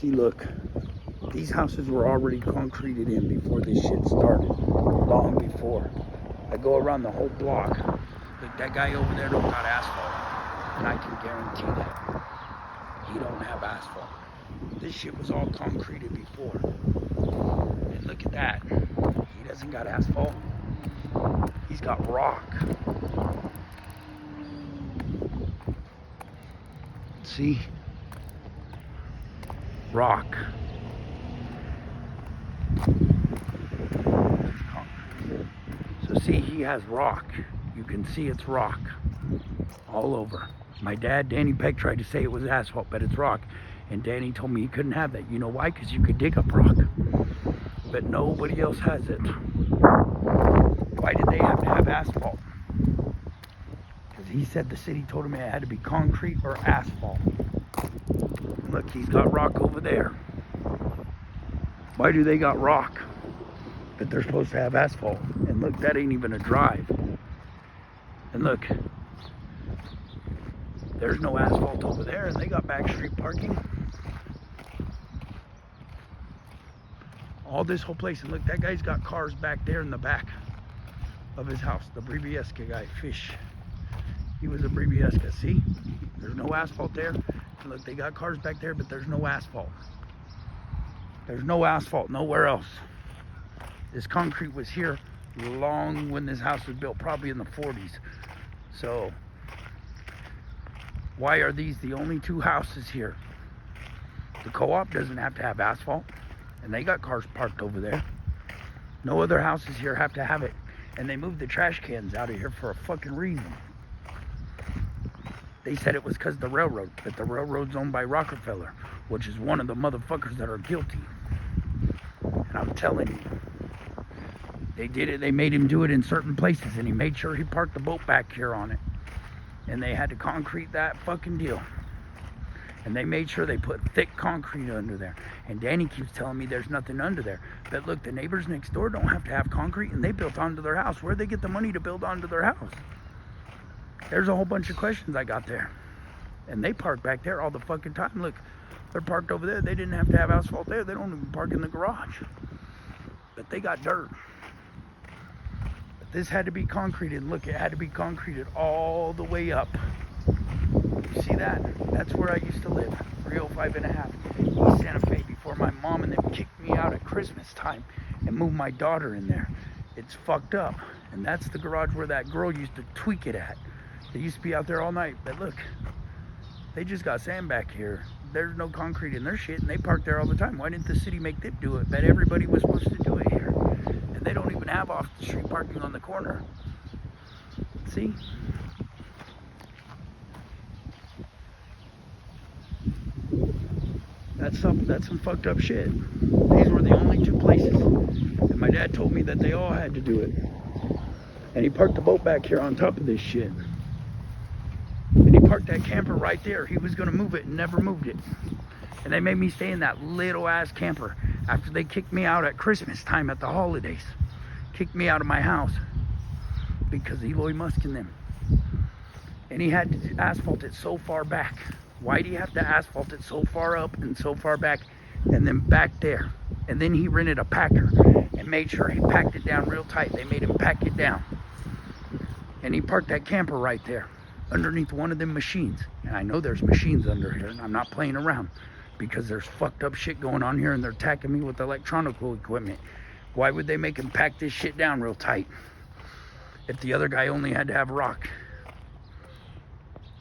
See, look, these houses were already concreted in before this shit started, long before. I go around the whole block. Look, that guy over there don't got asphalt, and I can guarantee that he don't have asphalt. This shit was all concreted before. And look at that. He doesn't got asphalt. He's got rock. See? Rock. So see, he has rock. You can see it's rock all over. My dad, Danny Peck, tried to say it was asphalt, but it's rock. And Danny told me he couldn't have that. You know why? Because you could dig up rock. But nobody else has it. Why did they have to have asphalt? Because he said the city told him it had to be concrete or asphalt. Look, he's got rock over there. Why do they got rock? But they're supposed to have asphalt. And look, that ain't even a drive. And look, there's no asphalt over there, and they got back street parking. All this whole place, and look, that guy's got cars back there in the back of his house. The Bribiesca guy, Fish. He was a Bribiesca. See? There's no asphalt there. And look, they got cars back there, but there's no asphalt. There's no asphalt nowhere else. This concrete was here long when this house was built, probably in the 40s. So, why are these the only two houses here? The co-op doesn't have to have asphalt, and they got cars parked over there. No other houses here have to have it. And they moved the trash cans out of here for a fucking reason. They said it was because of the railroad, but the railroad's owned by Rockefeller, which is one of the motherfuckers that are guilty. And I'm telling you, they did it. They made him do it in certain places, and he made sure he parked the boat back here on it. And they had to concrete that fucking deal. And they made sure they put thick concrete under there. And Danny keeps telling me there's nothing under there. But look, the neighbors next door don't have to have concrete, and they built onto their house. Where'd they get the money to build onto their house? There's a whole bunch of questions I got there. And they park back there all the fucking time. Look, they're parked over there. They didn't have to have asphalt there. They don't even park in the garage. But they got dirt. But this had to be concreted. Look, it had to be concreted all the way up. You see that? That's where I used to live. 305.5 East Santa Fe, before my mom and them kicked me out at Christmas time and moved my daughter in there. It's fucked up. And that's the garage where that girl used to tweak it at. They used to be out there all night. But look, they just got sand back here. There's no concrete in their shit, and they park there all the time. Why didn't the city make them do it? But everybody was supposed to do it here. And they don't even have off-the-street parking on the corner. See? That's some fucked up shit. These were the only two places. And my dad told me that they all had to do it. And he parked the boat back here on top of this shit. And he parked that camper right there. He was going to move it and never moved it. And they made me stay in that little ass camper after they kicked me out at Christmas time at the holidays. Kicked me out of my house because Eloy Musk and them. And he had to asphalt it so far back. Why do you have to asphalt it so far up and so far back and then back there? And then he rented a packer and made sure he packed it down real tight. They made him pack it down. And he parked that camper right there underneath one of them machines. And I know there's machines under here, and I'm not playing around because there's fucked up shit going on here and they're attacking me with electronic equipment. Why would they make him pack this shit down real tight if the other guy only had to have rock?